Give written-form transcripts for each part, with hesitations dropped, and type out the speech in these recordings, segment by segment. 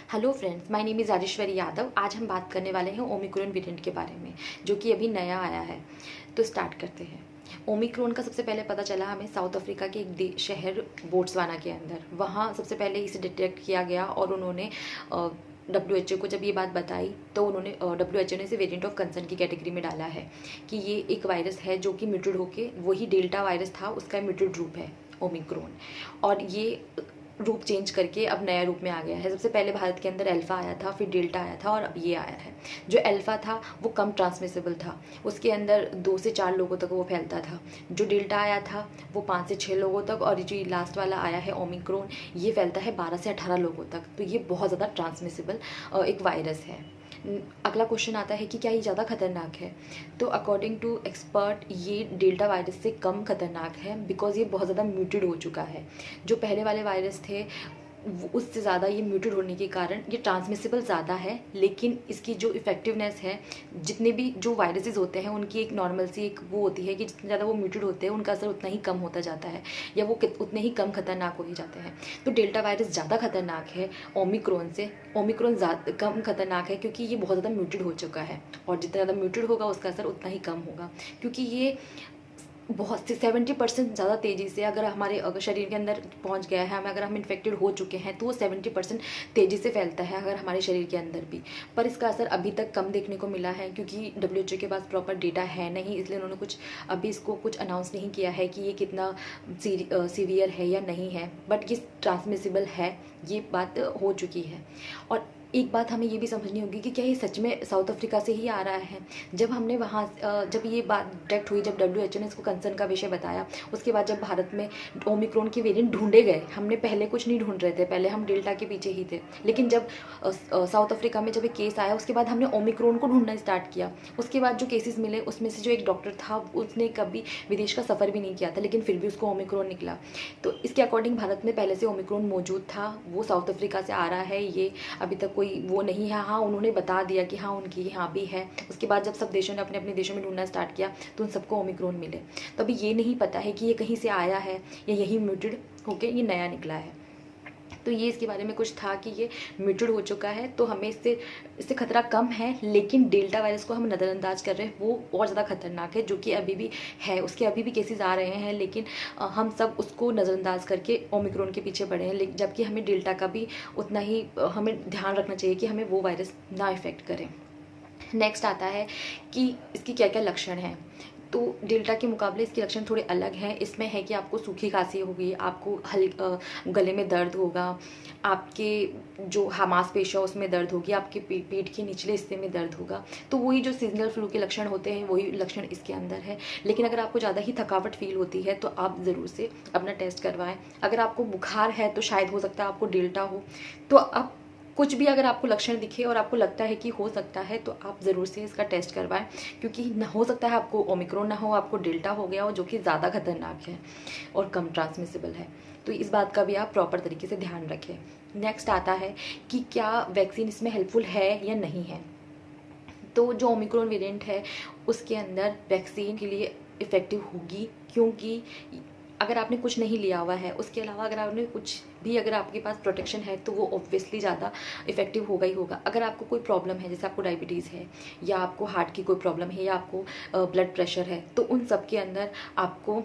Hello friends, my name is Rajeshwari Yadav. आज हम बात करने वाले हैं ओमिक्रॉन वेरिएंट के बारे में, जो कि अभी नया आया है। तो स्टार्ट करते हैं। ओमिक्रॉन का सबसे पहले पता चला हमें साउथ अफ्रीका के एक शहर बोट्सवाना के अंदर। वहाँ सबसे पहले इसे डिटेक्ट किया गया और उन्होंने WHO को जब ये बात बताई तो उन्होंने WHO ने इसे वेरिएंट ऑफ कंसर्न की कैटेगरी में डाला है कि ये एक वायरस है जो कि म्यूटेड होके वही डेल्टा वायरस था, उसका म्यूटेड रूप है ओमिक्रॉन। और ये रूप चेंज करके अब नया रूप में आ गया है। सबसे पहले भारत के अंदर अल्फ़ा आया था, फिर डेल्टा आया था और अब ये आया है। जो अल्फ़ा था वो कम ट्रांसमिसिबल था, उसके अंदर 2 से 4 लोगों तक वो फैलता था। जो डेल्टा आया था वो 5 से 6 लोगों तक, और जो लास्ट वाला आया है ओमिक्रॉन, ये फैलता है 12 से 18 लोगों तक। तो ये बहुत ज़्यादा ट्रांसमिसिबल एक वायरस है। अगला क्वेश्चन आता है कि क्या ये ज़्यादा खतरनाक है। तो अकॉर्डिंग टू एक्सपर्ट ये डेल्टा वायरस से कम खतरनाक है, बिकॉज ये बहुत ज़्यादा म्यूटेड हो चुका है। जो पहले वाले वायरस थे उससे ज़्यादा ये म्यूटेड होने के कारण ये ट्रांसमिसिबल ज़्यादा है, लेकिन इसकी जो इफ़ेक्टिवनेस है, जितने भी जो वायरसेस होते हैं उनकी एक नॉर्मल सी एक वो होती है कि जितने ज़्यादा वो म्यूटेड होते हैं उनका असर उतना ही कम होता जाता है, या वो उतने ही कम खतरनाक हो ही जाते हैं। तो डेल्टा वायरस ज़्यादा खतरनाक है ओमिक्रॉन से। ओमिक्रॉन ज़्यादा कम खतरनाक है क्योंकि ये बहुत ज़्यादा म्यूटेड हो चुका है, और जितना ज़्यादा म्यूटेड होगा उसका असर उतना ही कम होगा, क्योंकि ये बहुत से 70% ज़्यादा तेज़ी से अगर हमारे अगर शरीर के अंदर पहुंच गया है, अगर हम इन्फेक्टेड हो चुके हैं, तो वो 70% तेज़ी से फैलता है अगर हमारे शरीर के अंदर भी। पर इसका असर अभी तक कम देखने को मिला है, क्योंकि WHO के पास प्रॉपर डेटा है नहीं, इसलिए उन्होंने अभी इसको कुछ अनाउंस नहीं किया है कि ये कितना सीवियर है या नहीं है। बट ये ट्रांसमिसिबल है, ये बात हो चुकी है। और एक बात हमें ये भी समझनी होगी कि क्या ये सच में साउथ अफ्रीका से ही आ रहा है। जब हमने वहाँ जब ये बात डिटेक्ट हुई, जब WHO ने इसको कंसर्न का विषय बताया, उसके बाद जब भारत में ओमिक्रॉन के वेरिएंट ढूंढे गए, हमने पहले कुछ नहीं ढूंढ रहे थे, पहले हम डेल्टा के पीछे ही थे। लेकिन जब साउथ अफ्रीका में जब एक केस आया, उसके बाद हमने ओमिक्रॉन को ढूंढना स्टार्ट किया। उसके बाद जो केसेस मिले उसमें से जो एक डॉक्टर था उसने कभी विदेश का सफ़र भी नहीं किया था, लेकिन फिर भी उसको ओमिक्रॉन निकला। तो इसके अकॉर्डिंग भारत में पहले से ओमिक्रॉन मौजूद था, वो साउथ अफ्रीका से आ रहा है। ये अभी तक कोई वो नहीं है। हाँ, उन्होंने बता दिया कि हाँ उनकी यहाँ भी है। उसके बाद जब सब देशों ने अपने अपने देशों में ढूंढना स्टार्ट किया तो उन सबको ओमिक्रॉन मिले। तो अभी ये नहीं पता है कि ये कहीं से आया है या यही म्यूटेड होके ये नया निकला है। तो ये इसके बारे में कुछ था कि ये म्यूटेड हो चुका है, तो हमें इससे खतरा कम है। लेकिन डेल्टा वायरस को हम नज़रअंदाज कर रहे हैं, वो और ज़्यादा खतरनाक है, जो कि अभी भी है। उसके अभी भी केसेस आ रहे हैं, लेकिन हम सब उसको नज़रअंदाज करके ओमिक्रॉन के पीछे बढ़े हैं। जबकि हमें डेल्टा का भी उतना ही हमें ध्यान रखना चाहिए कि हमें वो वायरस ना इफ़ेक्ट करे। नेक्स्ट आता है कि इसकी क्या क्या लक्षण हैं। तो डेल्टा के मुकाबले इसके लक्षण थोड़े अलग हैं। इसमें है कि आपको सूखी खांसी होगी, आपको गले में दर्द होगा, आपके जो मांसपेशियाँ उसमें दर्द होगी, आपके पेट के निचले हिस्से में दर्द होगा। तो वही जो सीजनल फ्लू के लक्षण होते हैं वही लक्षण इसके अंदर है। लेकिन अगर आपको ज़्यादा ही थकावट फील होती है तो आप ज़रूर से अपना टेस्ट करवाएं। अगर आपको बुखार है तो शायद हो सकता है आपको डेल्टा हो। तो आप कुछ भी अगर आपको लक्षण दिखे और आपको लगता है कि हो सकता है, तो आप ज़रूर से इसका टेस्ट करवाएं, क्योंकि हो सकता है आपको ओमिक्रॉन ना हो, आपको डेल्टा हो गया हो, जो कि ज़्यादा खतरनाक है और कम ट्रांसमिसिबल है। तो इस बात का भी आप प्रॉपर तरीके से ध्यान रखें। नेक्स्ट आता है कि क्या वैक्सीन इसमें हेल्पफुल है या नहीं है। तो जो ओमिक्रॉन वेरिएंट है उसके अंदर वैक्सीन के लिए इफ़ेक्टिव होगी, क्योंकि अगर आपने कुछ नहीं लिया हुआ है, उसके अलावा अगर आपने कुछ भी, अगर आपके पास प्रोटेक्शन है, तो वो ऑब्वियसली ज़्यादा इफेक्टिव होगा ही होगा। अगर आपको कोई प्रॉब्लम है, जैसे आपको डायबिटीज़ है, या आपको हार्ट की कोई प्रॉब्लम है, या आपको ब्लड प्रेशर है, तो उन सब के अंदर आपको,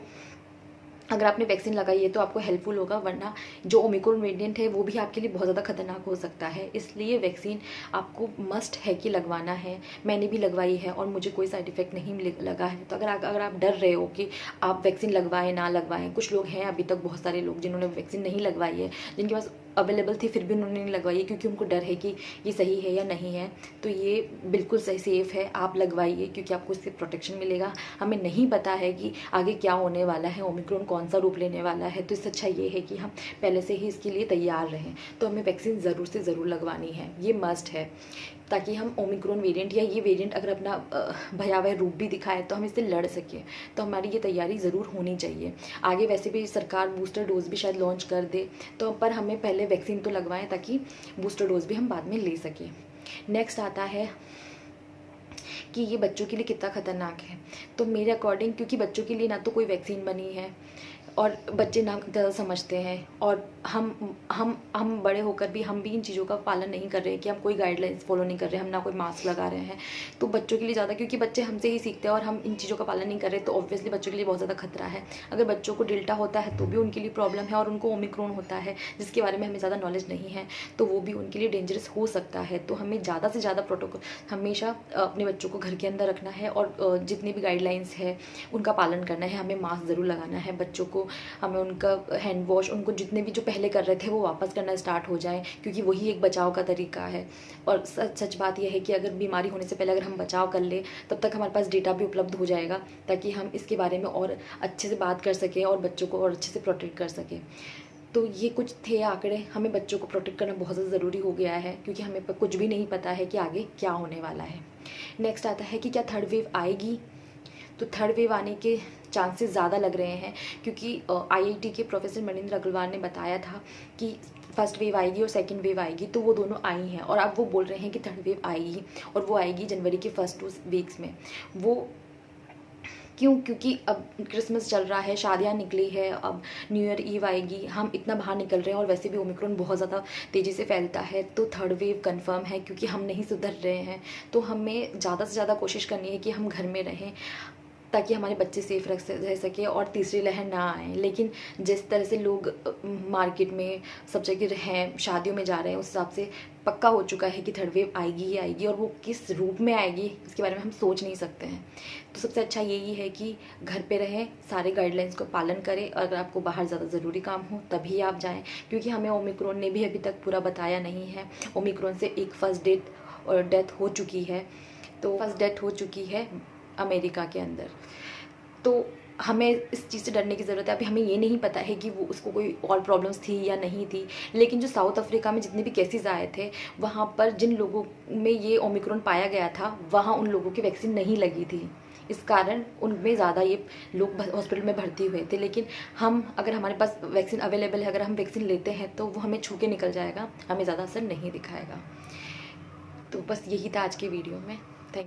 अगर आपने वैक्सीन लगाई है तो आपको हेल्पफुल होगा। वरना जो ओमिक्रॉन वेरिएंट है वो भी आपके लिए बहुत ज़्यादा खतरनाक हो सकता है। इसलिए वैक्सीन आपको मस्ट है कि लगवाना है। मैंने भी लगवाई है और मुझे कोई साइड इफ़ेक्ट नहीं लगा है। तो अगर आप डर रहे हो कि आप वैक्सीन लगवाएं ना लगवाएं, कुछ लोग हैं अभी तक, बहुत सारे लोग जिन्होंने वैक्सीन नहीं लगवाई है, जिनके पास अवेलेबल थी फिर भी उन्होंने नहीं लगवाई है क्योंकि उनको डर है कि ये सही है या नहीं है। तो ये बिल्कुल सही सेफ़ है, आप लगवाइए, क्योंकि आपको इससे प्रोटेक्शन मिलेगा। हमें नहीं पता है कि आगे क्या होने वाला है, ओमिक्रॉन कौन सा रूप लेने वाला है, तो इससे अच्छा ये है कि हम पहले से ही इसके लिए तैयार रहें। तो हमें वैक्सीन ज़रूर से ज़रूर लगवानी है, ये मस्ट है, ताकि हम ओमिक्रॉन वेरिएंट या ये वेरिएंट अगर अपना भयावह रूप भी दिखाए तो हम इससे लड़ सकें। तो हमारी ये तैयारी ज़रूर होनी चाहिए। आगे वैसे भी सरकार बूस्टर डोज भी शायद लॉन्च कर दे, तो पर हमें पहले वैक्सीन तो लगवाएं ताकि बूस्टर डोज भी हम बाद में ले सकें। नेक्स्ट आता है कि ये बच्चों के लिए कितना ख़तरनाक है। तो मेरे अकॉर्डिंग, क्योंकि बच्चों के लिए ना तो कोई वैक्सीन बनी है और बच्चे ना ज़्यादा समझते हैं, और हम बड़े होकर भी हम भी इन चीज़ों का पालन नहीं कर रहे हैं कि हम कोई गाइडलाइंस फॉलो नहीं कर रहे हैं, हम ना कोई मास्क लगा रहे हैं। तो बच्चों के लिए ज़्यादा, क्योंकि बच्चे हमसे ही सीखते हैं और हम इन चीज़ों का पालन नहीं कर रहे, तो ऑब्वियसली बच्चों के लिए बहुत ज़्यादा खतरा है। अगर बच्चों को डेल्टा होता है तो भी उनके लिए प्रॉब्लम है, और उनको ओमिक्रॉन होता है जिसके बारे में हमें ज़्यादा नॉलेज नहीं है, तो वो भी उनके लिए डेंजरस हो सकता है। तो हमें ज़्यादा से ज़्यादा प्रोटोकॉल हमेशा अपने बच्चों को घर के अंदर रखना है, और जितनी भी गाइडलाइंस है उनका पालन करना है। हमें मास्क ज़रूर लगाना है, बच्चों को हमें उनका हैंड वॉश, उनको जितने भी जो पहले कर रहे थे वो वापस करना स्टार्ट हो जाए, क्योंकि वही एक बचाव का तरीका है। और सच बात यह है कि अगर बीमारी होने से पहले अगर हम बचाव कर ले, तब तक हमारे पास डेटा भी उपलब्ध हो जाएगा, ताकि हम इसके बारे में और अच्छे से बात कर सकें और बच्चों को और अच्छे से प्रोटेक्ट कर सकें। तो ये कुछ थे आंकड़े। हमें बच्चों को प्रोटेक्ट करना बहुत ज़्यादा ज़रूरी हो गया है, क्योंकि हमें कुछ भी नहीं पता है कि आगे क्या होने वाला है। नेक्स्ट आता है कि क्या थर्ड वेव आएगी। तो थर्ड वेव आने के चांसेस ज़्यादा लग रहे हैं, क्योंकि IIT के प्रोफेसर मनिंदर अग्रवाल ने बताया था कि फर्स्ट वेव आएगी और सेकंड वेव आएगी, तो वो दोनों आई हैं, और अब वो बोल रहे हैं कि थर्ड वेव आएगी, और वो आएगी जनवरी के फर्स्ट 2 वीक्स में। वो क्यों? क्योंकि अब क्रिसमस चल रहा है, शादियां निकली है, अब न्यू ईयर ईव आएगी, हम इतना बाहर निकल रहे हैं, और वैसे भी ओमिक्रॉन बहुत ज़्यादा तेज़ी से फैलता है, तो थर्ड वेव कंफर्म है, क्योंकि हम नहीं सुधर रहे हैं। तो हमें ज़्यादा से ज़्यादा कोशिश करनी है कि हम घर में रहें, ताकि हमारे बच्चे सेफ रह सके और तीसरी लहर ना आए। लेकिन जिस तरह से लोग मार्केट में सब जगह हैं, शादियों में जा रहे हैं, उस हिसाब से पक्का हो चुका है कि थर्ड वेव आएगी ही आएगी, और वो किस रूप में आएगी इसके बारे में हम सोच नहीं सकते हैं। तो सबसे अच्छा यही है कि घर पे रहें, सारे गाइडलाइंस को पालन करें। अगर आपको बाहर ज़्यादा ज़रूरी काम हो तभी आप जाएं, क्योंकि हमें ओमिक्रॉन ने भी अभी तक पूरा बताया नहीं है। ओमिक्रॉन से एक फर्स्ट डेथ हो चुकी है, तो फर्स्ट डेथ हो चुकी है अमेरिका के अंदर। तो हमें इस चीज़ से डरने की ज़रूरत है। अभी हमें ये नहीं पता है कि वो उसको कोई और प्रॉब्लम्स थी या नहीं थी, लेकिन जो साउथ अफ्रीका में जितने भी केसेस आए थे, वहाँ पर जिन लोगों में ये ओमिक्रॉन पाया गया था, वहाँ उन लोगों की वैक्सीन नहीं लगी थी। इस कारण उनमें ज़्यादा ये लोग हॉस्पिटल में भर्ती हुए थे। लेकिन हम, अगर हमारे पास वैक्सीन अवेलेबल है, अगर हम वैक्सीन लेते हैं, तो वो हमें छू के निकल जाएगा, हमें ज़्यादा असर नहीं दिखाएगा। तो बस यही था आज की वीडियो में।